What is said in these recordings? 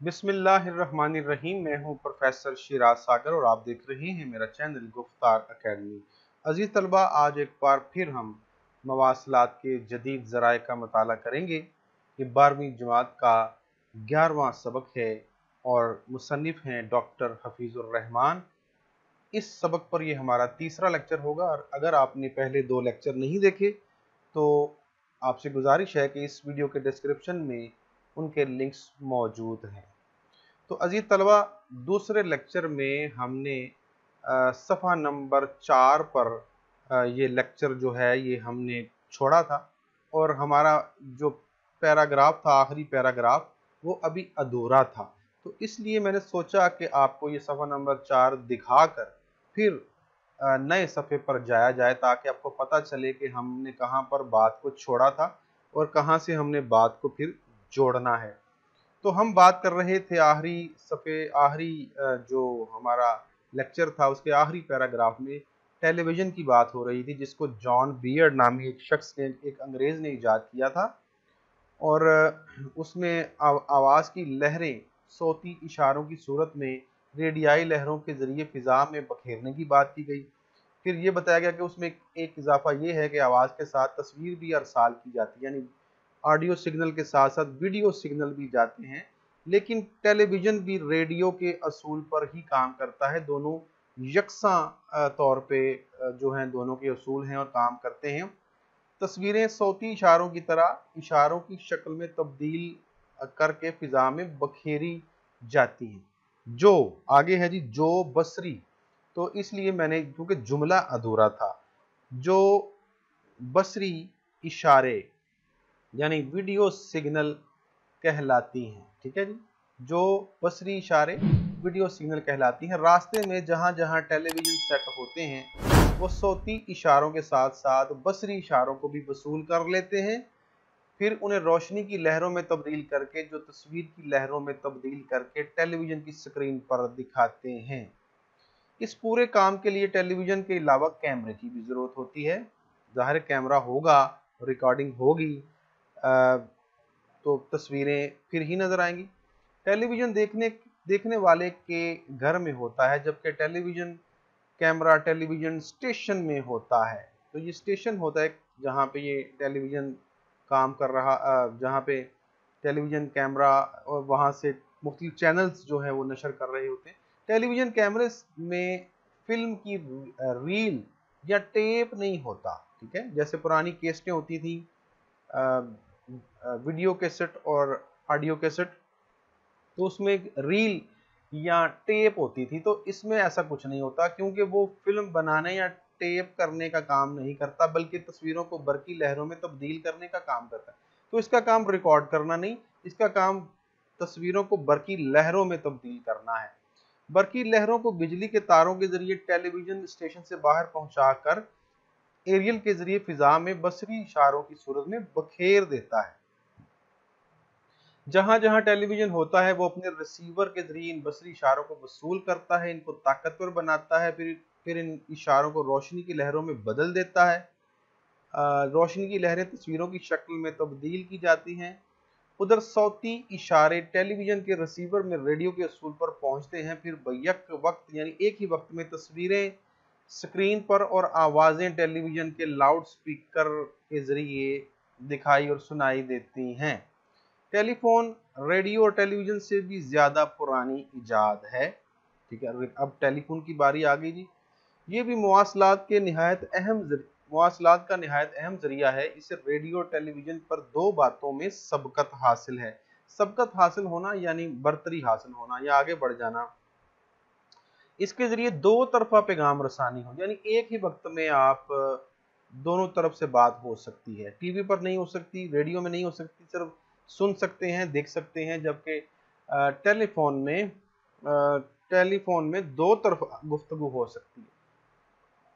बिस्मिल्लाहिर्रहमानिर्रहीम। मैं हूं प्रोफेसर शिराज सागर और आप देख रहे हैं मेरा चैनल गुफ्तार अकेडमी। अजीज तलबा, आज एक बार फिर हम मवासलात के जदीद ज़राए का मताला करेंगे। ये 12वीं जमात का 11वां सबक है और मुसन्निफ हैं डॉक्टर हफीजुर रहमान। इस सबक पर ये हमारा तीसरा लेक्चर होगा और अगर आपने पहले 2 लेक्चर नहीं देखे तो आपसे गुजारिश है कि इस वीडियो के डिस्क्रिप्शन में उनके लिंक्स मौजूद हैं। तो अजीज तलबा, दूसरे लेक्चर में हमने सफ़ा नंबर 4 पर ये लेक्चर जो है ये हमने छोड़ा था और हमारा जो पैराग्राफ था, आखिरी पैराग्राफ, वो अभी अधूरा था। तो इसलिए मैंने सोचा कि आपको ये सफ़ा नंबर 4 दिखाकर फिर नए सफ़े पर जाया जाए ताकि आपको पता चले कि हमने कहाँ पर बात को छोड़ा था और कहाँ से हमने बात को फिर जोड़ना है। तो हम बात कर रहे थे आखिरी जो हमारा लेक्चर था उसके आखिरी पैराग्राफ में टेलीविज़न की बात हो रही थी, जिसको जॉन बियर्ड नामी एक शख्स ने, एक अंग्रेज़ ने इजाद किया था और उसमें आवाज़ की लहरें सौती इशारों की सूरत में रेडियाई लहरों के ज़रिए फ़िज़ा में बखेरने की बात की गई। फिर ये बताया गया कि उसमें एक इजाफा ये है कि आवाज़ के साथ तस्वीर भी अरसाल की जाती है, यानी ऑडियो सिग्नल के साथ साथ वीडियो सिग्नल भी जाते हैं। लेकिन टेलीविज़न भी रेडियो के असूल पर ही काम करता है। दोनों यकसा तौर पे जो हैं दोनों के असूल हैं और काम करते हैं। तस्वीरें सौती इशारों की तरह इशारों की शक्ल में तब्दील करके फिजा में बखेरी जाती हैं। जो आगे है जी, जो बसरी, तो इसलिए मैंने, क्योंकि जुमला अधूरा था, जो बसरी इशारे यानी वीडियो सिग्नल कहलाती हैं। ठीक है जी, जो बसरी इशारे वीडियो सिग्नल कहलाती हैं। रास्ते में जहां जहां टेलीविज़न सेट होते हैं वो सौती इशारों के साथ साथ बसरी इशारों को भी वसूल कर लेते हैं, फिर उन्हें रोशनी की लहरों में तब्दील करके, जो तस्वीर की लहरों में तब्दील करके टेलीविज़न की स्क्रीन पर दिखाते हैं। इस पूरे काम के लिए टेलीविज़न के अलावा कैमरे की भी ज़रूरत होती है। ज़ाहिर कैमरा होगा, रिकॉर्डिंग होगी तो तस्वीरें फिर ही नज़र आएंगी। टेलीविज़न देखने वाले के घर में होता है, जबकि टेलीविज़न कैमरा टेलीविज़न स्टेशन में होता है। तो ये स्टेशन होता है जहाँ पे ये टेलीविज़न काम कर रहा, जहाँ पे टेलीविज़न कैमरा और वहाँ से मुख्तलिफ चैनल्स जो है वो नशर कर रहे होते हैं। टेलीविज़न कैमरे में फिल्म की रील या टेप नहीं होता। ठीक है, जैसे पुरानी कैसेटें होती थी, वीडियो कैसेट और ऑडियो कैसेट, तो उसमें एक रील या टेप होती थी। तो इसमें ऐसा कुछ नहीं होता, क्योंकि वो फिल्म बनाने या टेप करने का काम नहीं करता, बल्कि तस्वीरों को बरकी लहरों में तब्दील करने का काम करता है। तो इसका काम रिकॉर्ड करना नहीं, इसका काम तस्वीरों को बरकी लहरों में तब्दील करना है। बरकी लहरों को बिजली के तारों के जरिए टेलीविज़न स्टेशन से बाहर पहुंचाकर एरियल के जरिए फिजा में बसरी इशारों की सूरत में बखेर देता है। जहां जहां टेलीविज़न होता है वो अपने रिसीवर के जरिए इन बसरी इशारों को वसूल करता है, इनको ताकतवर बनाता है, फिर इन इशारों को रोशनी की लहरों में बदल देता है। रोशनी की लहरें तस्वीरों की शक्ल में तब्दील की जाती हैं। उधर सौती इशारे टेलीविज़न के रिसीवर में रेडियो के असूल पर पहुंचते हैं, फिर बैक वक्त यानी एक ही वक्त में तस्वीरें स्क्रीन पर और आवाज़ें टेलीविज़न के लाउड स्पीकर के जरिए दिखाई और सुनाई देती हैं। टेलीफोन रेडियो और टेलीविज़न से भी ज़्यादा पुरानी इजाद है। ठीक है, अब टेलीफोन की बारी आ गई जी। ये भी मवासलात का नहायत अहम जरिया है। इसे रेडियो और टेलीविज़न पर 2 बातों में सबकत हासिल है। सबकत हासिल होना यानी बरतरी हासिल होना या आगे बढ़ जाना। इसके जरिए 2 तरफा पैगाम रसानी हो, यानी एक ही वक्त में आप दोनों तरफ से बात हो सकती है। टीवी पर नहीं हो सकती, रेडियो में नहीं हो सकती, सिर्फ सुन सकते हैं, देख सकते हैं, जबकि टेलीफोन में 2 तरफ गुफ्तगू हो सकती है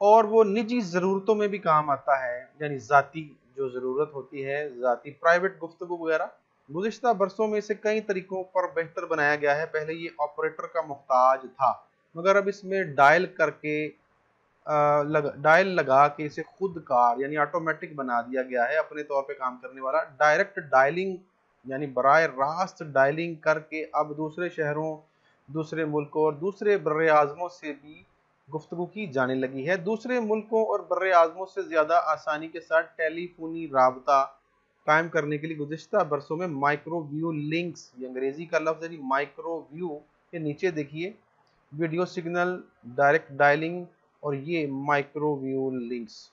और वो निजी ज़रूरतों में भी काम आता है, यानी ज़ाती जो ज़रूरत होती है, ज़ाती प्राइवेट गुफ्तगू वगैरह। गुज़िश्ता बरसों में इसे कई तरीकों पर बेहतर बनाया गया है। पहले ये ऑपरेटर का मोहताज था, मगर अब इसमें डायल लगा के इसे खुद कार यानी ऑटोमेटिक बना दिया गया है, अपने तौर पे काम करने वाला। डायरेक्ट डायलिंग यानी बराह रास्त डायलिंग करके अब दूसरे शहरों, दूसरे मुल्कों और दूसरे बर्रे आज़मों से भी गुफ्तगू की जाने लगी है। दूसरे मुल्कों और बर्रे आज़मों से ज़्यादा आसानी के साथ टेलीफोनी राबता कायम करने के लिए गुज़िश्ता बरसों में माइक्रोवेव लिंक्स, ये अंग्रेजी का लफ्ज़ है, माइक्रोवेव, ये नीचे देखिए, वीडियो सिग्नल, डायरेक्ट डायलिंग और ये माइक्रोवेव लिंक्स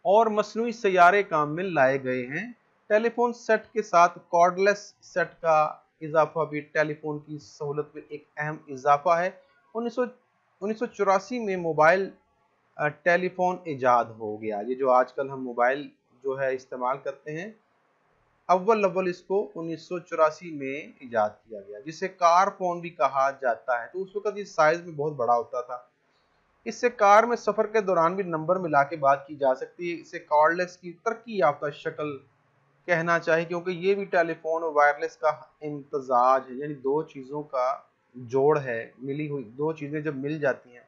और मसनूई सैयारे काम में लाए गए हैं। टेलीफोन सेट के साथ कॉर्डलेस सेट का इजाफा भी टेलीफोन की सहूलत में एक अहम इजाफा है। 1984 में मोबाइल टेलीफोन इजाद हो गया। ये जो आजकल हम मोबाइल जो है इस्तेमाल करते हैं, अव्वल अव्वल इसको 1984 में इजाद किया गया, जिसे कार फोन भी कहा जाता है। तो उस वक्त ये साइज में बहुत बड़ा होता था। इससे कार में सफर के दौरान भी नंबर मिला के बात की जा सकती है। इसे कॉर्डलेस की तरक्की याफ्ता शक्ल कहना चाहिए, क्योंकि ये भी टेलीफोन और वायरलेस का इम्तजाज है, यानी दो चीज़ों का जोड़ है, मिली हुई दो चीज़ें जब मिल जाती हैं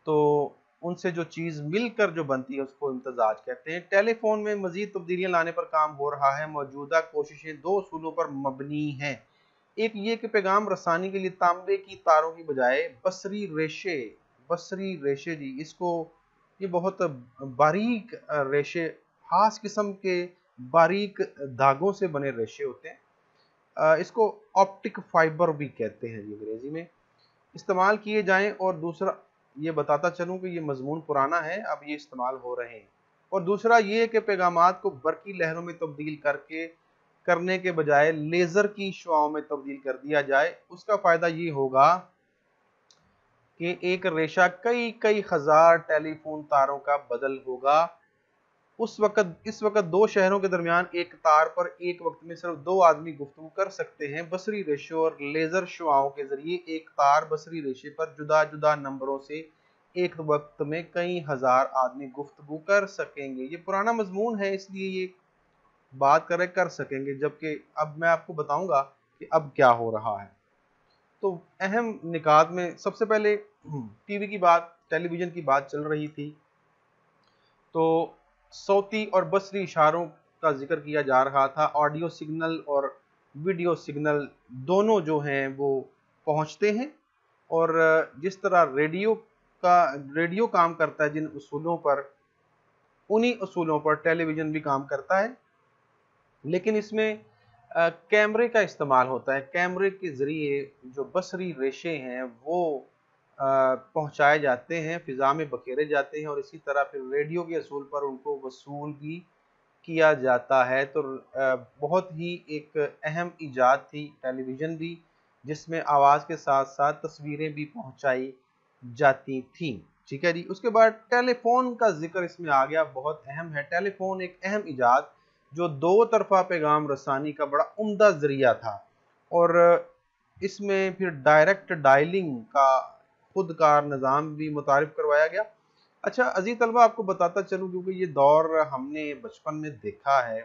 तो उनसे जो चीज़ मिलकर जो बनती है उसको इम्तजाज कहते हैं। टेलीफोन में मजीद तब्दीलियां लाने पर काम हो रहा है। मौजूदा कोशिशें दो उसूलों पर मबनी हैं। एक ये कि पैगाम रसानी के लिए तांबे की तारों की बजाय बसरी रेशे जी, इसको ये बहुत बारीक रेशे, खास किस्म के बारीक धागों से बने रेशे होते हैं, इसको ऑप्टिक फाइबर भी कहते हैं जी अंग्रेजी में, इस्तेमाल किए जाएं। और दूसरा ये बताता चलूं कि ये मजमून पुराना है, अब ये इस्तेमाल हो रहे हैं। और दूसरा ये कि पैगामात को बरकी लहरों में तब्दील करने के बजाय लेजर की शुआओं में तब्दील कर दिया जाए। उसका फायदा ये होगा कि एक रेशा कई कई हजार टेलीफोन तारों का बदल होगा। इस वक्त दो शहरों के दरमियान एक तार पर एक वक्त में सिर्फ दो आदमी गुफ्तगू कर सकते हैं। बसरी रेशे और लेजर शुआओं के जरिए एक तार बसरी रेशे पर जुदा जुदा नंबरों से एक वक्त में कई हजार आदमी गुफ्तगू कर सकेंगे। ये पुराना मजमून है, इसलिए ये बात कर सकेंगे, जबकि अब मैं आपको बताऊंगा कि अब क्या हो रहा है। तो अहम निकात में सबसे पहले टीवी की बात, टेलीविजन की बात चल रही थी, तो सौती और बसरी इशारों का जिक्र किया जा रहा था। ऑडियो सिग्नल और वीडियो सिग्नल दोनों जो हैं वो पहुंचते हैं, और जिस तरह रेडियो काम करता है जिन उसूलों पर, उन्हीं उसूलों पर टेलीविजन भी काम करता है। लेकिन इसमें कैमरे का इस्तेमाल होता है। कैमरे के ज़रिए जो बसरी रेशे हैं वो पहुंचाए जाते हैं, फ़िज़ा में बखेरे जाते हैं, और इसी तरह फिर रेडियो के असूल पर उनको वसूल भी किया जाता है। तो बहुत ही एक अहम ईजाद थी टेलीविज़न भी, जिसमें आवाज़ के साथ साथ तस्वीरें भी पहुंचाई जाती थीं। ठीक है जी। उसके बाद टेलीफोन का जिक्र इसमें आ गया, बहुत अहम है। टेलीफोन एक अहम ईजाद जो दो तरफा पैगाम रसानी का बड़ा उम्दा जरिया था, और इसमें फिर डायरेक्ट डायलिंग का खुदकार निज़ाम भी मुतारिफ करवाया गया। अच्छा अजीज तलबा, आपको बताता चलूँ, क्योंकि ये दौर हमने बचपन में देखा है।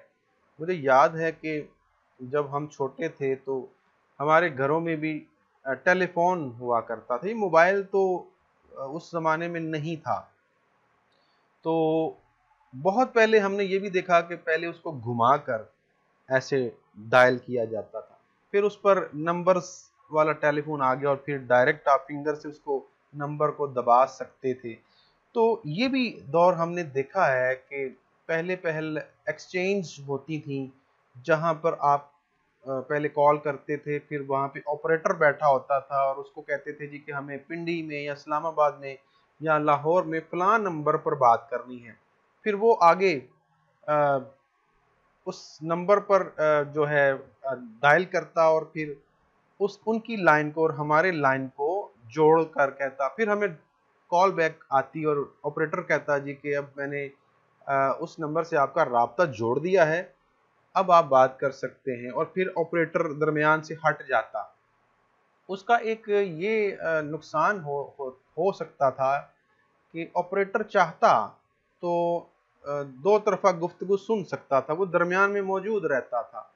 मुझे याद है कि जब हम छोटे थे तो हमारे घरों में भी टेलीफोन हुआ करता था। ये मोबाइल तो उस ज़माने में नहीं था। तो बहुत पहले हमने ये भी देखा कि पहले उसको घुमाकर ऐसे डायल किया जाता था, फिर उस पर नंबर्स वाला टेलीफोन आ गया, और फिर डायरेक्ट आप फिंगर से उसको नंबर को दबा सकते थे। तो ये भी दौर हमने देखा है कि पहले पहल एक्सचेंज होती थी, जहां पर आप पहले कॉल करते थे, फिर वहां पे ऑपरेटर बैठा होता था और उसको कहते थे जी कि हमें पिंडी में या इस्लामाबाद में या लाहौर में फलां नंबर पर बात करनी है। फिर वो आगे उस नंबर पर जो है डायल करता, और फिर उस उनकी लाइन को और हमारे लाइन को जोड़ कर कहता, फिर हमें कॉल बैक आती और ऑपरेटर कहता जी कि अब मैंने उस नंबर से आपका राब्ता जोड़ दिया है, अब आप बात कर सकते हैं, और फिर ऑपरेटर दरमियान से हट जाता। उसका एक ये नुकसान हो सकता था कि ऑपरेटर चाहता तो दो तरफा गुफ्तगू सुन सकता था, वो दरमियान में मौजूद रहता था,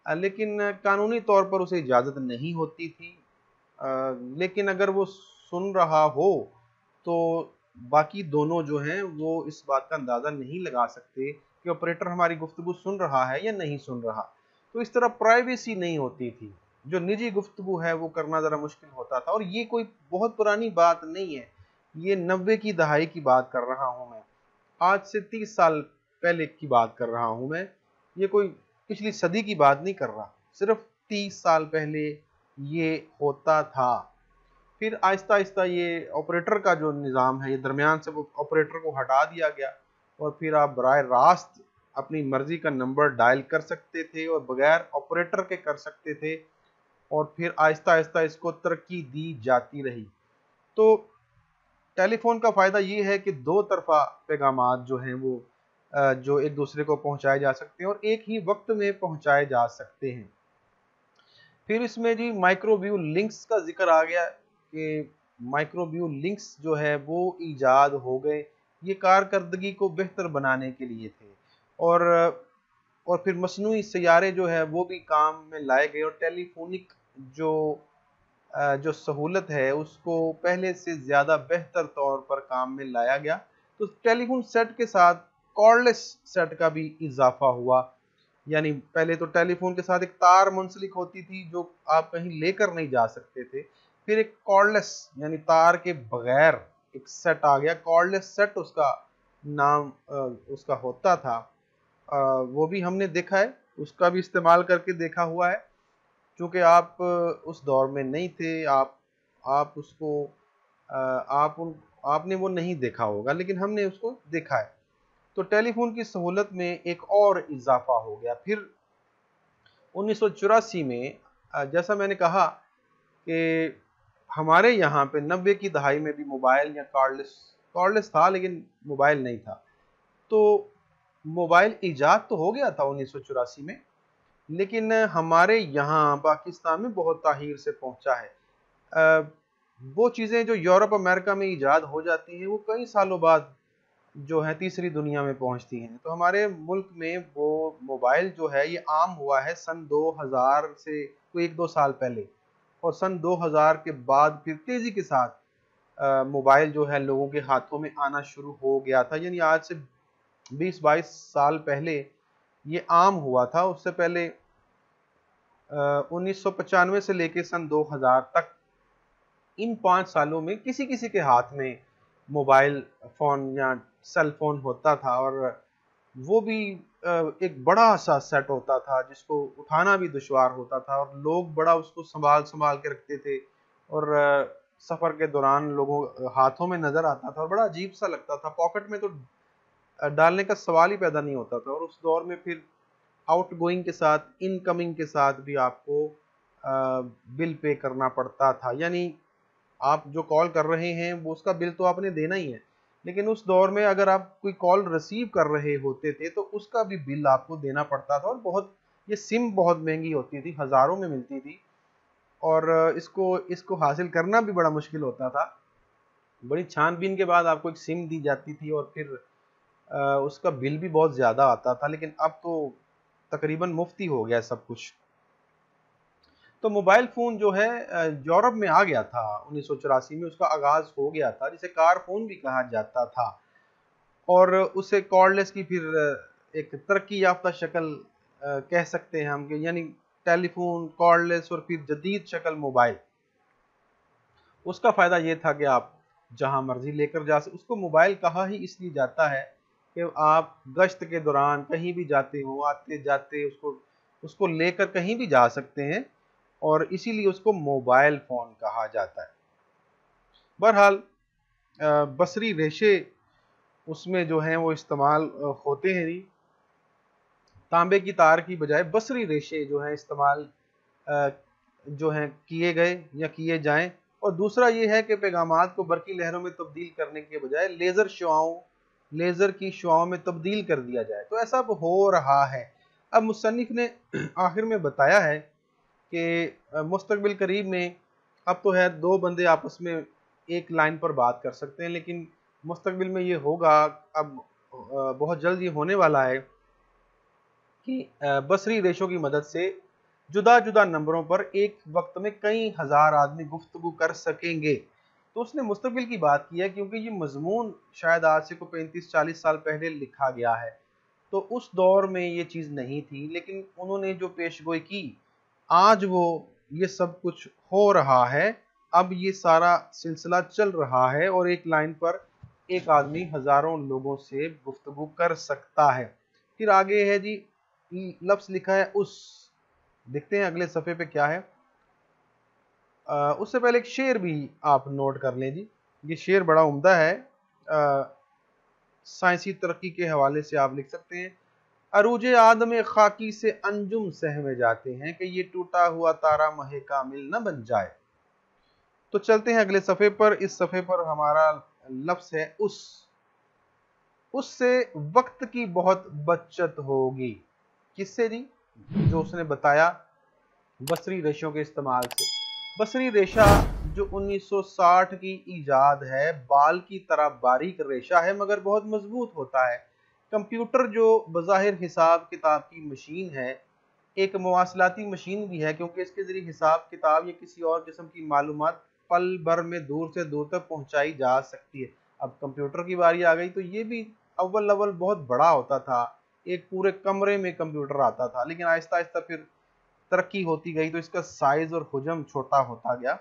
लेकिन कानूनी तौर पर उसे इजाज़त नहीं होती थी। लेकिन अगर वो सुन रहा हो तो बाकी दोनों जो हैं वो इस बात का अंदाज़ा नहीं लगा सकते कि ऑपरेटर हमारी गुफ्तगू सुन रहा है या नहीं सुन रहा। तो इस तरह प्राइवेसी नहीं होती थी, जो निजी गुफ्तगू है वो करना ज़रा मुश्किल होता था। और ये कोई बहुत पुरानी बात नहीं है, ये 90 की दहाई की बात कर रहा हूँ मैं, आज से 30 साल पहले की बात कर रहा हूँ मैं, ये कोई पिछली सदी की बात नहीं कर रहा, सिर्फ 30 साल पहले ये होता था। फिर आहिस्ता आहिस्ता ये ऑपरेटर का जो निज़ाम है, ये दरमियान से वो ऑपरेटर को हटा दिया गया, और फिर आप बराह रास्त अपनी मर्जी का नंबर डायल कर सकते थे और बगैर ऑपरेटर के कर सकते थे। और फिर आहिस्ता आहिस्ता इसको तरक्की दी जाती रही। तो टेलीफोन का फ़ायदा ये है कि दो तरफा पैगामात जो हैं वो जो एक दूसरे को पहुंचाए जा सकते हैं और एक ही वक्त में पहुंचाए जा सकते हैं। फिर इसमें जी माइक्रोवेव लिंक्स का जिक्र आ गया कि माइक्रोवेव लिंक्स जो है वो ईजाद हो गए, ये कारकर्दगी को बेहतर बनाने के लिए थे। और और फिर मसनूई सैयारे जो है वो भी काम में लाए गए, और टेलीफोनिक जो जो सहूलत है उसको पहले से ज़्यादा बेहतर तौर पर काम में लाया गया। तो टेलीफोन सेट के साथ कॉर्डलेस सेट का भी इजाफा हुआ। यानी पहले तो टेलीफोन के साथ एक तार मुंसलिक होती थी जो आप कहीं लेकर नहीं जा सकते थे। फिर एक कॉर्डलेस यानी तार के बगैर एक सेट आ गया, कॉर्डलेस सेट उसका नाम उसका होता था। वो भी हमने देखा है, उसका भी इस्तेमाल करके देखा हुआ है। चूंकि आप उस दौर में नहीं थे, आप उसको आप उन आपने वो नहीं देखा होगा, लेकिन हमने उसको देखा है। तो टेलीफोन की सहूलत में एक और इजाफा हो गया। फिर 1984 में जैसा मैंने कहा कि हमारे यहाँ पे 90 की दहाई में भी मोबाइल या कॉर्डलेस कॉर्डलेस था, लेकिन मोबाइल नहीं था। तो मोबाइल ईजाद तो हो गया था 1984 में, लेकिन हमारे यहाँ पाकिस्तान में बहुत ताहीर से पहुंचा है। अ, वो चीज़ें जो यूरोप अमेरिका में ईजाद हो जाती हैं वो कई सालों बाद जो है तीसरी दुनिया में पहुंचती हैं। तो हमारे मुल्क में वो मोबाइल जो है ये आम हुआ है सन 2000 से कोई 1-2 साल पहले, और सन 2000 के बाद फिर तेज़ी के साथ मोबाइल जो है लोगों के हाथों में आना शुरू हो गया था। यानी आज से 20-22 साल पहले ये आम हुआ था। उससे पहले 1995 से लेके सन 2000 तक इन 5 सालों में किसी किसी के हाथ में मोबाइल फ़ोन या सेल फ़ोन होता था, और वो भी एक बड़ा सा सेट होता था जिसको उठाना भी दुश्वार होता था, और लोग बड़ा उसको संभाल संभाल के रखते थे। और सफ़र के दौरान लोगों हाथों में नज़र आता था और बड़ा अजीब सा लगता था, पॉकेट में तो डालने का सवाल ही पैदा नहीं होता था। और उस दौर में फिर आउटगोइंग के साथ इनकमिंग के साथ भी आपको बिल पे करना पड़ता था। यानी आप जो कॉल कर रहे हैं वो उसका बिल तो आपने देना ही है, लेकिन उस दौर में अगर आप कोई कॉल रिसीव कर रहे होते थे तो उसका भी बिल आपको देना पड़ता था। और बहुत ये सिम बहुत महंगी होती थी, हज़ारों में मिलती थी, और इसको इसको हासिल करना भी बड़ा मुश्किल होता था। बड़ी छानबीन के बाद आपको एक सिम दी जाती थी, और फिर उसका बिल भी बहुत ज़्यादा आता था। लेकिन अब तो तकरीबन मुफ्त ही हो गया सब कुछ। तो मोबाइल फ़ोन जो है यूरोप में आ गया था 1984 में, उसका आगाज़ हो गया था, जिसे कार फ़ोन भी कहा जाता था। और उसे कॉर्डलेस की फिर एक तरक्की याफ्ता शक्ल कह सकते हैं हम, कि यानी टेलीफोन, कॉर्डलेस और फिर जदीद शक्ल मोबाइल। उसका फ़ायदा ये था कि आप जहाँ मर्ज़ी लेकर जा सकते। उसको मोबाइल कहा ही इसलिए जाता है कि आप गश्त के दौरान कहीं भी जाते हो, आते जाते उसको उसको लेकर कहीं भी जा सकते हैं, और इसीलिए उसको मोबाइल फ़ोन कहा जाता है। बहरहाल बसरी रेशे उसमें जो हैं वो इस्तेमाल होते हैं नहीं, तांबे की तार की बजाय बसरी रेशे जो हैं इस्तेमाल अ, जो हैं किए गए या किए जाएं। और दूसरा ये है कि पैगामात को बरकी लहरों में तब्दील करने के बजाय लेज़र की शुआओं में तब्दील कर दिया जाए। तो ऐसा अब हो रहा है। अब मुसन्निफ ने आखिर में बताया है कि मुस्तकबिल करीब में अब तो है दो बंदे आपस में एक लाइन पर बात कर सकते हैं, लेकिन मुस्तकबिल में ये होगा, अब बहुत जल्द ये होने वाला है कि बसरी रेशों की मदद से जुदा जुदा नंबरों पर एक वक्त में कई हजार आदमी गुफ्तगू कर सकेंगे। तो उसने मुस्तकबिल की बात की है, क्योंकि ये मजमून शायद आज से को 35-40 साल पहले लिखा गया है, तो उस दौर में ये चीज़ नहीं थी, लेकिन उन्होंने जो पेशगोई की आज वो ये सब कुछ हो रहा है। अब ये सारा सिलसिला चल रहा है और एक लाइन पर एक आदमी हजारों लोगों से गुफ्तगू कर सकता है। फिर आगे है जी, लफ्ज लिखा है उस। देखते हैं अगले सफ़े पे क्या है। उससे पहले एक शेर भी आप नोट कर लें जी। ये शेर बड़ा उम्दा है, साइंसी तरक्की के हवाले से आप लिख सकते हैं। अरूज आदम खाकी से अंजुम सहमे जाते हैं कि ये टूटा हुआ तारा महे कामिल न बन जाए। तो चलते हैं अगले सफ़े पर। इस सफ़े पर हमारा लफ्ज है उस। उससे वक्त की बहुत बचत होगी। किससे जी? जो उसने बताया बसरी रेशों के इस्तेमाल से। बसरी रेशा जो 1960 की इजाद है, बाल की तरह बारीक रेशा है मगर बहुत मजबूत होता है। कंप्यूटर जो बज़ाहिर हिसाब किताब की मशीन है, एक मवासलाती मशीन भी है, क्योंकि इसके जरिए हिसाब किताब या किसी और किस्म की मालूमात पल भर में दूर से दूर तक पहुंचाई जा सकती है। अब कंप्यूटर की बारी आ गई तो ये भी अव्वल अव्वल बहुत बड़ा होता था, एक पूरे कमरे में कंप्यूटर आता था, लेकिन आहिस्ता आहिस्ता फिर तरक्की होती गई तो इसका साइज और हुजम छोटा होता गया।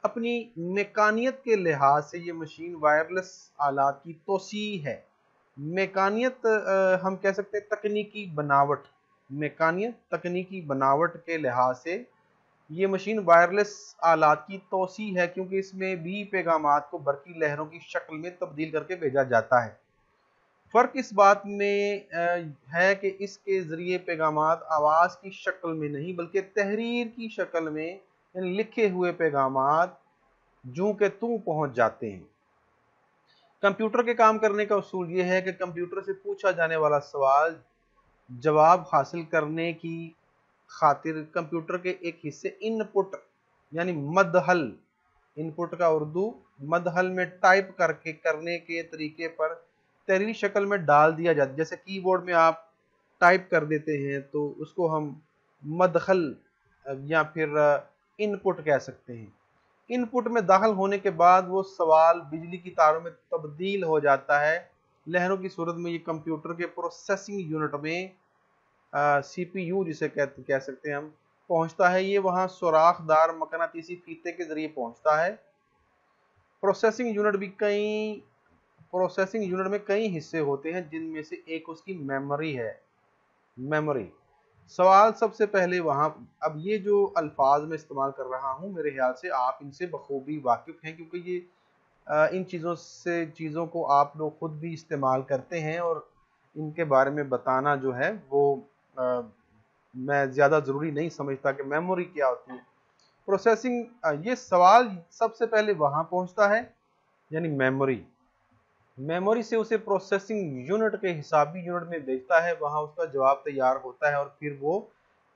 अपनी मेकानियत के लिहाज से ये मशीन वायरलेस आलात की तोसी है। मेकानियत हम कह सकते हैं तकनीकी बनावट। मेकानियत तकनीकी बनावट के लिहाज से ये मशीन वायरलेस आलात की तोसी है, क्योंकि इसमें भी पैगामात को बरकी लहरों की शक्ल में तब्दील करके भेजा जाता है। फ़र्क इस बात में है कि इसके ज़रिए पैगामात आवाज़ की शक्ल में नहीं बल्कि तहरीर की शक्ल में, लिखे हुए पैगामात जूं के तूं पहुंच जाते हैं। कंप्यूटर के काम करने का उसूल ये है कि कंप्यूटर से पूछा जाने वाला सवाल जवाब हासिल करने की खातिर कंप्यूटर के एक हिस्से इनपुट यानी मदहल, इनपुट का उर्दू मदहल में टाइप करके करने के तरीके पर तहरीरी शक्ल में डाल दिया जाता है। जैसे कीबोर्ड में आप टाइप कर देते हैं तो उसको हम मदखल या फिर इनपुट कह सकते हैं। इनपुट में दाखिल होने के बाद वो सवाल बिजली की तारों में तब्दील हो जाता है लहरों की सूरत में। ये कंप्यूटर के प्रोसेसिंग यूनिट में सीपीयू जिसे कह सकते हैं हम पहुंचता है। ये वहां सुराखदार मकनातीसी फीते के जरिए पहुंचता है। प्रोसेसिंग यूनिट भी कई प्रोसेसिंग यूनिट में कई हिस्से होते हैं, जिनमें से एक उसकी मेमोरी है। मेमोरी सवाल सबसे पहले वहां, अब ये जो अल्फाज में इस्तेमाल कर रहा हूं मेरे ख्याल से आप इनसे बखूबी वाकिफ हैं, क्योंकि ये इन चीज़ों को आप लोग खुद भी इस्तेमाल करते हैं और इनके बारे में बताना जो है वो मैं ज़्यादा ज़रूरी नहीं समझता कि मेमोरी क्या होती है। प्रोसेसिंग ये सवाल सबसे पहले वहां पहुंचता है यानी मेमोरी। मेमोरी से उसे प्रोसेसिंग यूनिट के हिसाबी यूनिट में भेजता है, वहां उसका जवाब तैयार होता है और फिर वो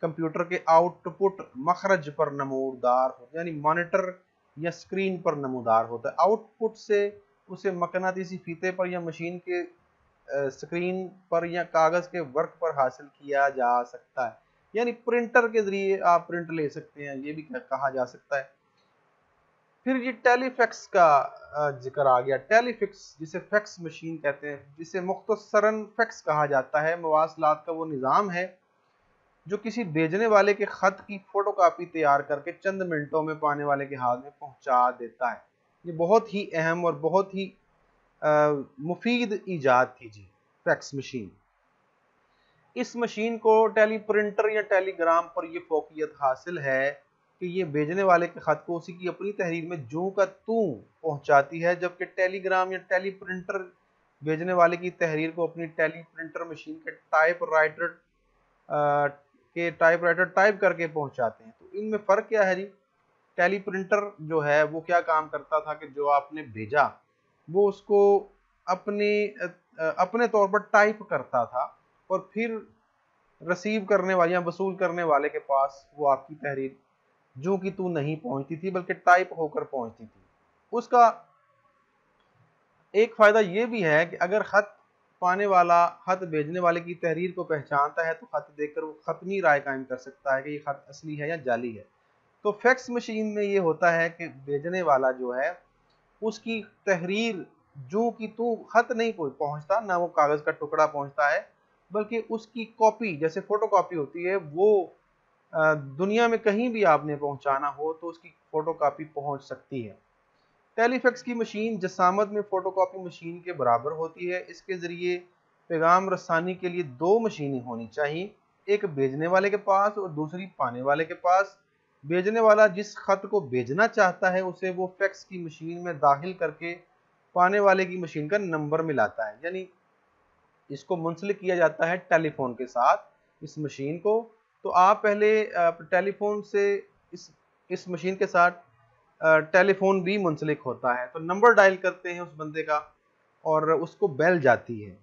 कंप्यूटर के आउटपुट मखरज पर नमूदार होता है, यानी मॉनिटर या स्क्रीन पर नमूदार होता है। आउटपुट से उसे मकनातीसी फीते पर या मशीन के स्क्रीन पर या कागज के वर्क पर हासिल किया जा सकता है, यानी प्रिंटर के जरिए आप प्रिंट ले सकते हैं, ये भी कहा जा सकता है। फिर ये टेलीफैक्स का जिक्र आ गया। टेलीफैक्स जिसे फैक्स मशीन कहते हैं, जिसे मुख्तसरन फैक्स कहा जाता है, मवासलात का वो निज़ाम है जो किसी भेजने वाले के ख़त की फ़ोटोकॉपी तैयार करके चंद मिनटों में पाने वाले के हाथ में पहुंचा देता है। ये बहुत ही अहम और बहुत ही मुफीद ईजाद थी जी, फैक्स मशीन। इस मशीन को टेली प्रिंटर या टेलीग्राम पर यह फोकियत हासिल है कि ये भेजने वाले के खत को उसी की अपनी तहरीर में जूं का तूं पहुंचाती है, जबकि टेलीग्राम या टेली प्रिंटर भेजने वाले की तहरीर को अपनी टेली प्रिंटर मशीन के टाइपराइटर टाइप करके पहुंचाते हैं। तो इनमें फ़र्क क्या है जी? टेली प्रिंटर जो है वो क्या काम करता था कि जो आपने भेजा वो उसको अपने अपने तौर पर टाइप करता था और फिर रिसीव करने वाले या वसूल करने वाले के पास वो आपकी तहरीर जो कि तू नहीं पहुंचती थी बल्कि टाइप होकर पहुंचती थी। उसका एक फायदा ये भी है कि अगर खत पाने वाला खत भेजने वाले की तहरीर को पहचानता है तो खत देखकर वो खतनी राय कायम कर सकता है कि ये खत असली है या जाली है। तो फैक्स मशीन में ये होता है कि भेजने वाला जो है उसकी तहरीर जो कि तू खत नहीं कोई पहुंचता, ना वो कागज का टुकड़ा पहुंचता है, बल्कि उसकी कॉपी जैसे फोटो कॉपी होती है वो दुनिया में कहीं भी आपने पहुंचाना हो तो उसकी फोटो कॉपी पहुंच सकती है। टेलीफैक्स की मशीन जसामत में फोटोकॉपी मशीन के बराबर होती है। इसके जरिए पैगाम रसानी के लिए दो मशीनें होनी चाहिए, एक भेजने वाले के पास और दूसरी पाने वाले के पास। भेजने वाला जिस खत को भेजना चाहता है उसे वो फैक्स की मशीन में दाखिल करके पाने वाले की मशीन का नंबर मिलाता है, यानी इसको मुंसलिक किया जाता है टेलीफोन के साथ इस मशीन को। तो आप पहले टेलीफोन से इस इस मशीन के साथ टेलीफोन भी मुंसलिक होता है, तो नंबर डायल करते हैं उस बंदे का और उसको बेल जाती है,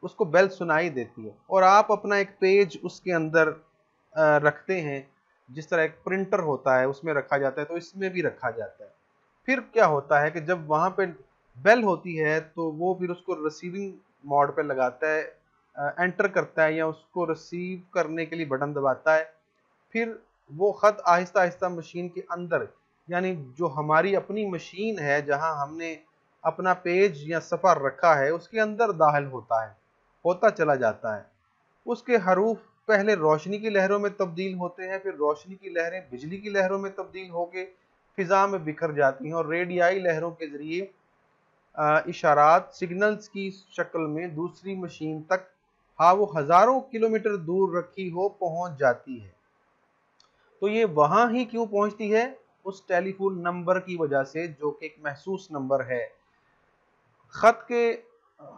उसको बेल सुनाई देती है और आप अपना एक पेज उसके अंदर रखते हैं। जिस तरह एक प्रिंटर होता है उसमें रखा जाता है तो इसमें भी रखा जाता है। फिर क्या होता है कि जब वहां पे बेल होती है तो वो फिर उसको रिसीविंग मोड पे लगाता है, एंटर करता है या उसको रिसीव करने के लिए बटन दबाता है। फिर वो खत आहिस्ता आहिस्ता मशीन के अंदर, यानी जो हमारी अपनी मशीन है जहां हमने अपना पेज या सफर रखा है उसके अंदर दाखिल होता है, होता चला जाता है। उसके हरूफ पहले रोशनी की लहरों में तब्दील होते हैं, फिर रोशनी की लहरें बिजली की लहरों में तब्दील होकर फिजा में बिखर जाती हैं और रेडियाई लहरों के जरिए इशारात सिग्नल्स की शक्ल में दूसरी मशीन तक, हाँ वो हजारों किलोमीटर दूर रखी हो, पहुंच जाती है। तो ये वहां ही क्यों पहुंचती है? उस टेलीफोन नंबर की वजह से जो कि एक महसूस नंबर है। खत के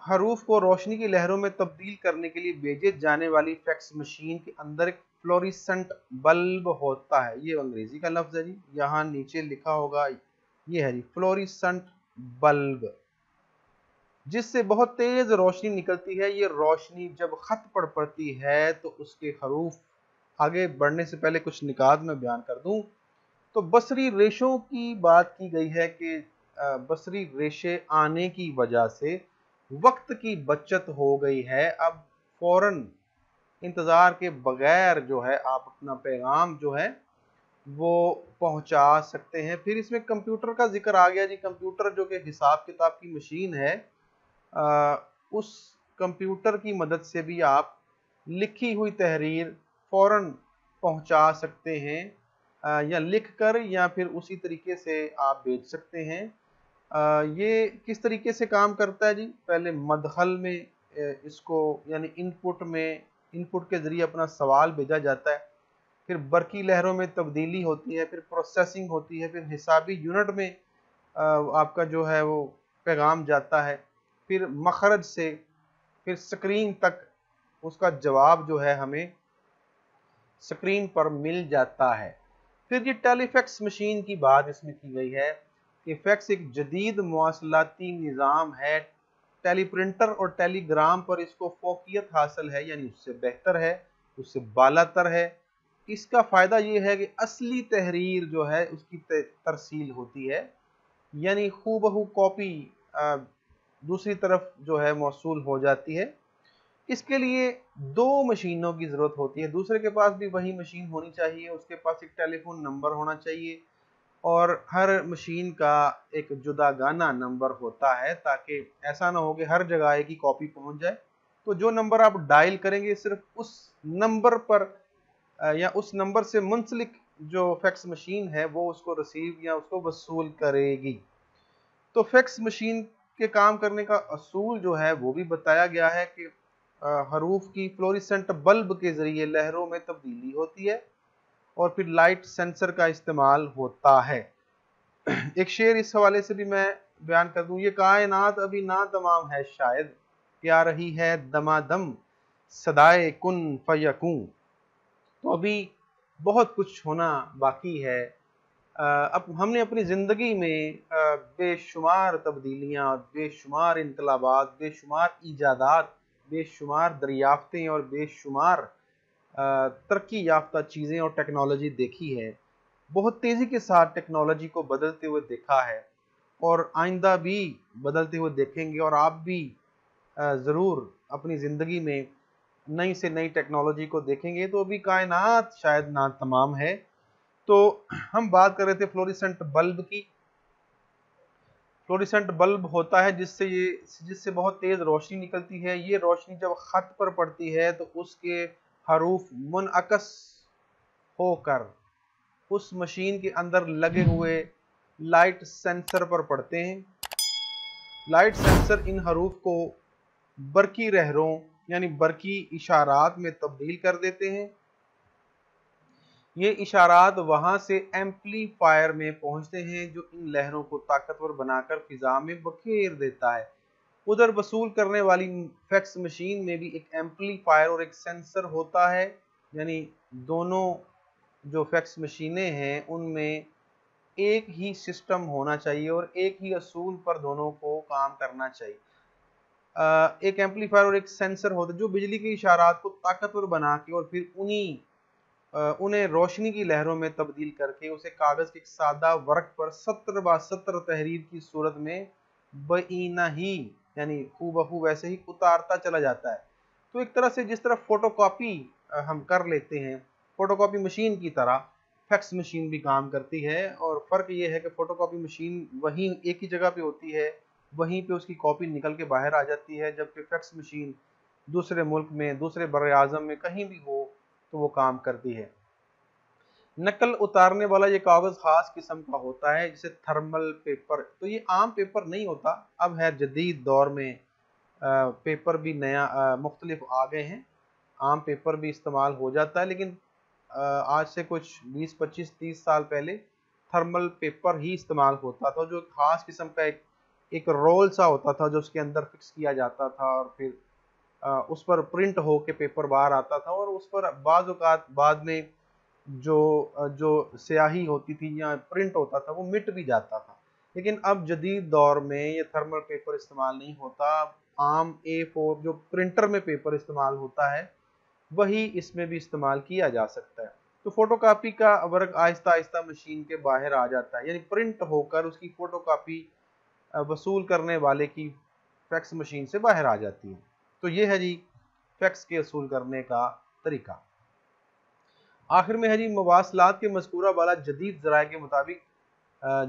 हरूफ को रोशनी की लहरों में तब्दील करने के लिए भेजे जाने वाली फैक्स मशीन के अंदर एक फ्लोरिसेंट बल्ब होता है। ये अंग्रेजी का लफ्ज है जी, यहाँ नीचे लिखा होगा, ये है जी फ्लोरिसेंट बल्ब, जिससे बहुत तेज रोशनी निकलती है। ये रोशनी जब खत पर पड़ती है तो उसके हरूफ, आगे बढ़ने से पहले कुछ निकात में बयान कर दूं तो बसरी रेशों की बात की गई है कि बसरी रेशे आने की वजह से वक्त की बचत हो गई है। अब फौरन इंतजार के बगैर जो है आप अपना पैगाम जो है वो पहुंचा सकते हैं। फिर इसमें कंप्यूटर का जिक्र आ गया जी। कंप्यूटर जो कि हिसाब किताब की मशीन है, उस कंप्यूटर की मदद से भी आप लिखी हुई तहरीर फौरन पहुंचा सकते हैं, या लिख कर या फिर उसी तरीके से आप भेज सकते हैं। ये किस तरीके से काम करता है जी? पहले मदखल में इसको यानी इनपुट के जरिए अपना सवाल भेजा जाता है, फिर बरकी लहरों में तब्दीली होती है, फिर प्रोसेसिंग होती है, फिर हिसाबी यूनिट में आपका जो है वो पैगाम जाता है, फिर मखरज से फिर स्क्रीन तक उसका जवाब जो है हमें स्क्रीन पर मिल जाता है। फिर ये टेलीफैक्स मशीन की बात इसमें की गई है कि फैक्स एक जदीद मवासलाती निज़ाम है। टेलीप्रिंटर और टेलीग्राम पर इसको फोकियत हासिल है, यानी उससे बेहतर है, उससे बालातर है। इसका फ़ायदा ये है कि असली तहरीर जो है उसकी तरसील होती है, यानी हूबहू कॉपी दूसरी तरफ जो है मौसूल हो जाती है। इसके लिए दो मशीनों की ज़रूरत होती है, दूसरे के पास भी वही मशीन होनी चाहिए, उसके पास एक टेलीफोन नंबर होना चाहिए और हर मशीन का एक जुदागाना नंबर होता है, ताकि ऐसा ना हो कि हर जगह एक ही कॉपी पहुंच जाए। तो जो नंबर आप डायल करेंगे सिर्फ उस नंबर पर या उस नंबर से मुंसलिक जो फैक्स मशीन है वो उसको रिसीव या उसको वसूल करेगी। तो फैक्स मशीन के काम करने का असूल जो है वो भी बताया गया है कि हरूफ की फ्लोरिसेंट बल्ब के जरिए लहरों में तब्दीली होती है और फिर लाइट सेंसर का इस्तेमाल होता है। एक शेर इस हवाले से भी मैं बयान कर दूं, ये कायनात अभी ना तमाम है शायद, क्या रही है दमादम सदाए कुन फयकूं। तो अभी बहुत कुछ होना बाकी है। अब हमने अपनी ज़िंदगी में बेशुमार तब्दीलियाँ, बेशुमार इनकलाबात, बेशुमार ईजादात, बेशुमार दरियाफ्तें और बेशुमार तरक्की याफ्ता चीज़ें और टेक्नोलॉजी देखी है। बहुत तेज़ी के साथ टेक्नोलॉजी को बदलते हुए देखा है और आइंदा भी बदलते हुए देखेंगे, और आप भी ज़रूर अपनी ज़िंदगी में नई से नई टेक्नोलॉजी को देखेंगे। तो अभी कायनात शायद ना तमाम है। तो हम बात कर रहे थे फ्लोरिसेंट बल्ब की। फ्लोरेसेंट बल्ब होता है जिससे बहुत तेज रोशनी निकलती है। ये रोशनी जब खत पर पड़ती है तो उसके हरूफ मुनअकस होकर उस मशीन के अंदर लगे हुए लाइट सेंसर पर पड़ते हैं। लाइट सेंसर इन हरूफ को बरकी लहरों यानी बरकी इशारात में तब्दील कर देते हैं। ये इशारात वहां से एम्पलीफायर में पहुंचते हैं जो इन लहरों को ताकतवर बनाकर फिजा में बखेर देता है। उधर वसूल करने वाली फैक्स मशीन में भी एक एम्पलीफायर और एक सेंसर होता है, यानी दोनों जो फैक्स मशीनें हैं उनमें एक ही सिस्टम होना चाहिए और एक ही असूल पर दोनों को काम करना चाहिए। एक एम्पलीफायर और एक सेंसर होता है जो बिजली के इशारात को ताकतवर बना के और फिर उन्हें रोशनी की लहरों में तब्दील करके उसे कागज के एक सादा वर्क पर 70x70 तहरीर की सूरत में बईना ही यानी हूबहू वैसे ही उतारता चला जाता है। तो एक तरह से जिस तरह फोटोकॉपी हम कर लेते हैं, फोटोकॉपी मशीन की तरह फैक्स मशीन भी काम करती है। और फर्क ये है कि फोटोकॉपी मशीन वहीं एक ही जगह पे होती है, वहीं पे उसकी कॉपी निकल के बाहर आ जाती है, जबकि फैक्स मशीन दूसरे मुल्क में, दूसरे बर आज़म में कहीं भी हो तो वो काम करती है। नकल उतारने वाला ये कागज खास किस्म का होता है जिसे थर्मल पेपर, तो ये आम पेपर नहीं होता। अब है जदीद दौर में पेपर भी नया मुख्तलिफ आ गए हैं, आम पेपर भी इस्तेमाल हो जाता है, लेकिन आज से कुछ 20-25-30 साल पहले थर्मल पेपर ही इस्तेमाल होता था, जो खास किस्म का एक रोल सा होता था जो उसके अंदर फिक्स किया जाता था और फिर उस पर प्रिंट हो के पेपर बाहर आता था और उस पर बाज़ औक़ात बाद में जो स्याही होती थी या प्रिंट होता था वो मिट भी जाता था। लेकिन अब जदीद दौर में ये थर्मल पेपर इस्तेमाल नहीं होता। आम A4 जो प्रिंटर में पेपर इस्तेमाल होता है वही इसमें भी इस्तेमाल किया जा सकता है। तो फोटोकॉपी का वर्क आहिस्ता आहिस्ता मशीन के बाहर आ जाता है, यानी प्रिंट होकर उसकी फोटोकॉपी वसूल करने वाले की फैक्स मशीन से बाहर आ जाती है। तो ये है जी फैक्स के वसूल करने का तरीका। आखिर में है जी मवासलात के मज़कूरा वाला जदीद ज़राए के मुताबिक,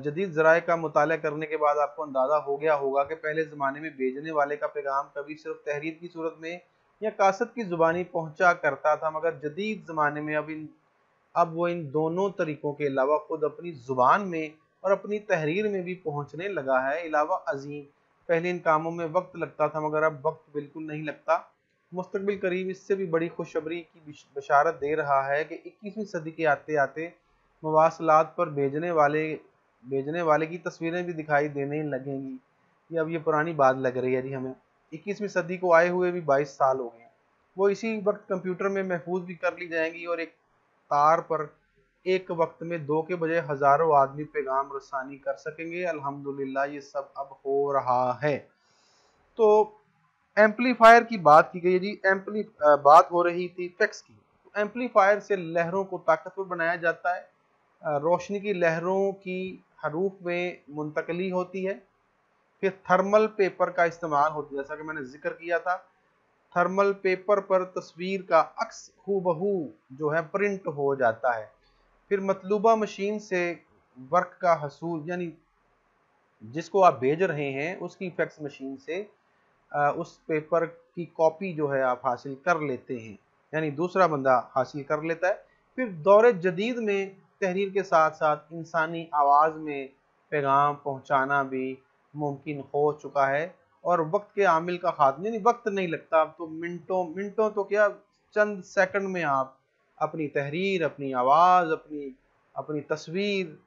जदीद ज़राए का मुताला करने के बाद आपको अंदाज़ा हो गया होगा कि पहले ज़माने में भेजने वाले का पैगाम कभी सिर्फ तहरीर की सूरत में या कासत की ज़ुबानी पहुंचा करता था, मगर जदीद ज़माने में अब वो इन दोनों तरीक़ों के अलावा खुद अपनी ज़ुबान में और अपनी तहरीर में भी पहुंचने लगा है। अलावा अजीम, पहले इन कामों में वक्त लगता था मगर अब वक्त बिल्कुल नहीं लगता। मुस्तकबिल करीब इससे भी बड़ी खुशखबरी की बशारत दे रहा है कि 21वीं सदी के आते आते मवासलात पर भेजने वाले की तस्वीरें भी दिखाई देने लगेंगी। ये अब ये पुरानी बात लग रही है जी हमें। 21वीं सदी को आए हुए भी 22 साल हो गए। वो इसी वक्त कंप्यूटर में महफूज भी कर ली जाएंगी और एक तार पर एक वक्त में 2 के बजाय हजारों आदमी पैगाम रसानी कर सकेंगे। अल्हम्दुलिल्लाह ये सब अब हो रहा है। तो एम्पलीफायर की बात की गई है जी। बात हो रही थी फैक्स की। एम्पलीफायर से लहरों को ताकतवर बनाया जाता है, रोशनी की लहरों की हरूफ में मुंतकली होती है। फिर थर्मल पेपर का इस्तेमाल होता है, जैसा कि मैंने जिक्र किया था। थर्मल पेपर पर तस्वीर का अक्स हूबहू जो है प्रिंट हो जाता है। फिर मतलूबा मशीन से वर्क का हसूल, यानी जिसको आप भेज रहे हैं उसकी फैक्स मशीन से उस पेपर की कॉपी जो है आप हासिल कर लेते हैं, यानी दूसरा बंदा हासिल कर लेता है। फिर दौरे जदीद में तहरीर के साथ साथ इंसानी आवाज़ में पैगाम पहुंचाना भी मुमकिन हो चुका है और वक्त के आमिल का खात्मा, यानी वक्त नहीं लगता। अब तो मिनटों मिनटों तो क्या, चंद सेकंड में आप अपनी तहरीर, अपनी आवाज़, अपनी अपनी तस्वीर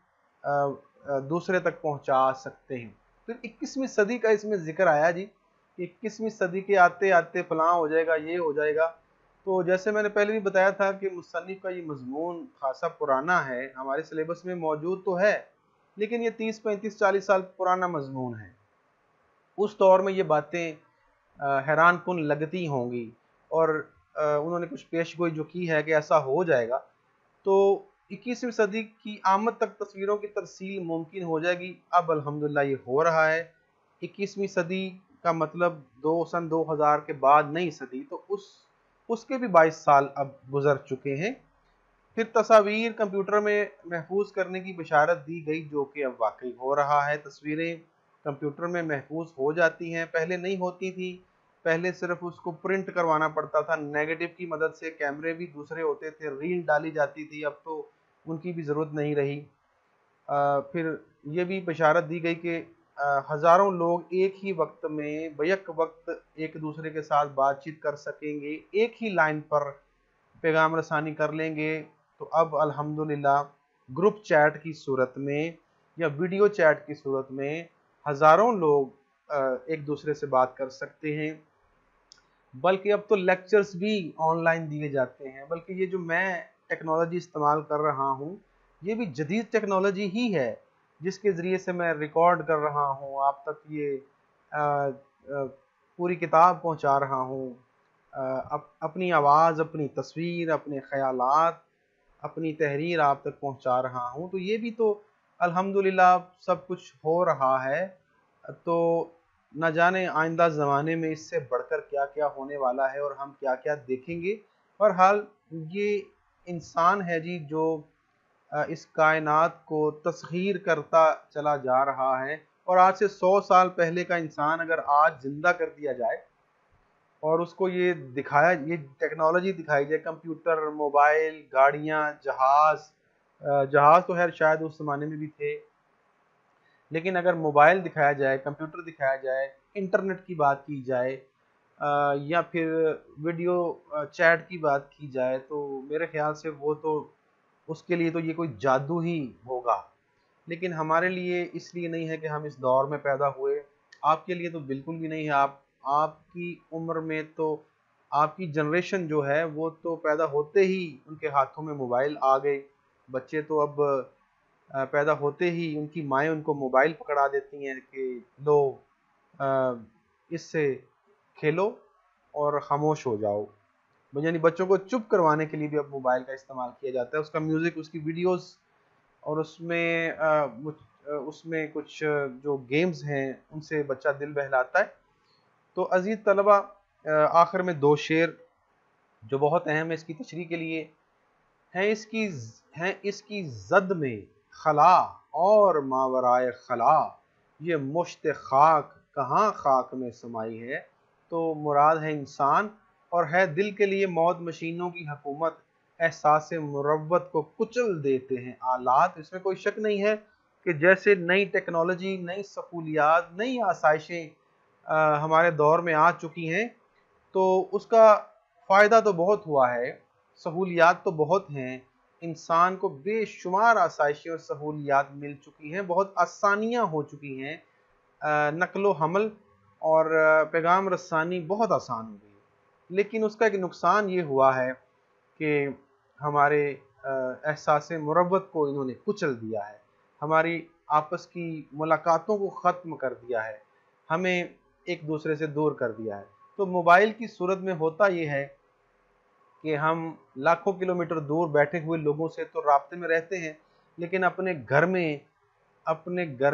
दूसरे तक पहुंचा सकते हैं। फिर 21वीं सदी का इसमें जिक्र आया जी। 21वीं सदी के आते आते फलां हो जाएगा, ये हो जाएगा। तो जैसे मैंने पहले भी बताया था कि मुसन्निफ का ये मजमून खासा पुराना है, हमारे सिलेबस में मौजूद तो है लेकिन ये 30-35-40 साल पुराना मजमून है। उस दौर में ये बातें हैरान कुन लगती होंगी और उन्होंने कुछ पेशगोई जो की है कि ऐसा हो जाएगा। तो 21वीं सदी की आमद तक तस्वीरों की तरसील मुमकिन हो जाएगी। अब अल्हम्दुलिल्लाह ये हो रहा है। 21वीं सदी का मतलब सन 2000 के बाद नई सदी, तो उसके भी 22 साल अब गुजर चुके हैं। फिर तस्वीर कंप्यूटर में महफूज करने की बशारत दी गई जो कि अब वाकई हो रहा है। तस्वीरें कंप्यूटर में महफूज हो जाती हैं, पहले नहीं होती थी। पहले सिर्फ उसको प्रिंट करवाना पड़ता था, नेगेटिव की मदद से, कैमरे भी दूसरे होते थे, रील डाली जाती थी, अब तो उनकी भी ज़रूरत नहीं रही। फिर ये भी बशारत दी गई कि हज़ारों लोग एक ही वक्त में बैक वक्त एक दूसरे के साथ बातचीत कर सकेंगे, एक ही लाइन पर पैगाम रसानी कर लेंगे। तो अब अल्हम्दुलिल्लाह ग्रुप चैट की सूरत में या वीडियो चैट की सूरत में हज़ारों लोग एक दूसरे से बात कर सकते हैं। बल्कि अब तो लेक्चर्स भी ऑनलाइन दिए जाते हैं। बल्कि ये जो मैं टेक्नोलॉजी इस्तेमाल कर रहा हूँ, ये भी जदीद टेक्नोलॉजी ही है, जिसके ज़रिए से मैं रिकॉर्ड कर रहा हूँ, आप तक ये पूरी किताब पहुँचा रहा हूँ। अपनी आवाज़, अपनी तस्वीर, अपने ख़यालात, अपनी तहरीर आप तक पहुँचा रहा हूँ। तो ये भी तो अल्हम्दुलिल्लाह सब कुछ हो रहा है। तो न जाने आइंदा ज़माने में इससे बढ़कर क्या क्या होने वाला है और हम क्या क्या देखेंगे। बहरहाल ये इंसान है जी जो इस कायनात को तस्खीर करता चला जा रहा है। और आज से 100 साल पहले का इंसान अगर आज ज़िंदा कर दिया जाए और उसको ये दिखाया, ये टेक्नोलॉजी दिखाई जाए, कंप्यूटर, मोबाइल, गाड़ियाँ, जहाज़, जहाज़ तो खैर शायद उस ज़माने में भी थे, लेकिन अगर मोबाइल दिखाया जाए, कंप्यूटर दिखाया जाए, इंटरनेट की बात की जाए, या फिर वीडियो चैट की बात की जाए, तो मेरे ख्याल से वो तो, उसके लिए तो ये कोई जादू ही होगा। लेकिन हमारे लिए इसलिए नहीं है कि हम इस दौर में पैदा हुए, आपके लिए तो बिल्कुल भी नहीं है। आपकी उम्र में तो, आपकी जनरेशन जो है वो तो पैदा होते ही उनके हाथों में मोबाइल आ गए। बच्चे तो अब पैदा होते ही उनकी माएँ उनको मोबाइल पकड़ा देती हैं कि लो, अ, इससे खेलो और खामोश हो जाओ। यानी बच्चों को चुप करवाने के लिए भी अब मोबाइल का इस्तेमाल किया जाता है। उसका म्यूज़िक, उसकी वीडियोस, और उसमें कुछ जो गेम्स हैं उनसे बच्चा दिल बहलाता है। तो अजीज़ तलबा, आखिर में दो शेर जो बहुत अहम है इसकी तशरीह के लिए, हैं इसकी ज़द में खला और मावराए खला, ये मुश्त खाक कहाँ खाक में समाई है। तो मुराद है इंसान, और है दिल के लिए मौत मशीनों की हुकूमत, एहसास मुरव्वत को कुचल देते हैं आलात। इसमें कोई शक नहीं है कि जैसे नई टेक्नोलॉजी, नई सहूलियात, नई आसाइशें हमारे दौर में आ चुकी हैं, तो उसका फ़ायदा तो बहुत हुआ है, सहूलियात तो बहुत हैं। इंसान को बेशुमार आसाइशें और सहूलियात मिल चुकी हैं, बहुत आसानियाँ हो चुकी हैं, नक़्ल हमल और पैगाम रसानी बहुत आसान हो गई है। लेकिन उसका एक नुकसान ये हुआ है कि हमारे एहसास मुरव्वत को इन्होंने कुचल दिया है, हमारी आपस की मुलाकातों को ख़त्म कर दिया है, हमें एक दूसरे से दूर कर दिया है। तो मोबाइल की सूरत में होता ये है कि हम लाखों किलोमीटर दूर बैठे हुए लोगों से तो राब्ते में रहते हैं, लेकिन अपने घर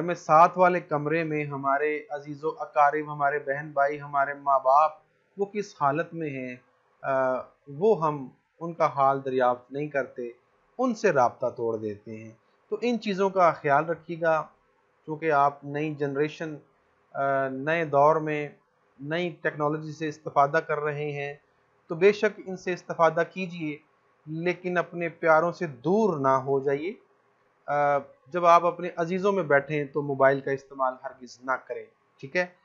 में साथ वाले कमरे में हमारे अजीज़ो अकारिब, हमारे बहन भाई, हमारे माँ बाप, वो किस हालत में हैं, वो हम उनका हाल दरियाफ्त नहीं करते, उनसे राब्ता तोड़ देते हैं। तो इन चीज़ों का ख्याल रखिएगा, क्योंकि आप नई जनरेशन, नए दौर में नई टेक्नोलॉजी से इस्तिफ़ादा कर रहे हैं, तो बेशक इनसे इस्तिफ़ादा कीजिए, लेकिन अपने प्यारों से दूर ना हो जाइए। जब आप अपने अजीज़ों में बैठें तो मोबाइल का इस्तेमाल हरगिज़ ना करें, ठीक है।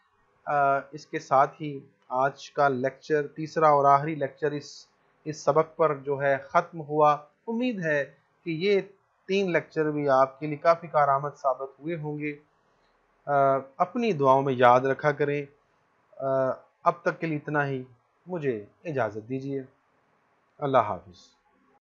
इसके साथ ही आज का लेक्चर, तीसरा और आखिरी लेक्चर इस सबक पर जो है ख़त्म हुआ। उम्मीद है कि ये 3 लेक्चर भी आपके लिए काफ़ी कारआमद साबित हुए होंगे। अपनी दुआओं में याद रखा करें। अब तक के लिए इतना ही, मुझे इजाज़त दीजिए। अल्लाह हाफ़िज़।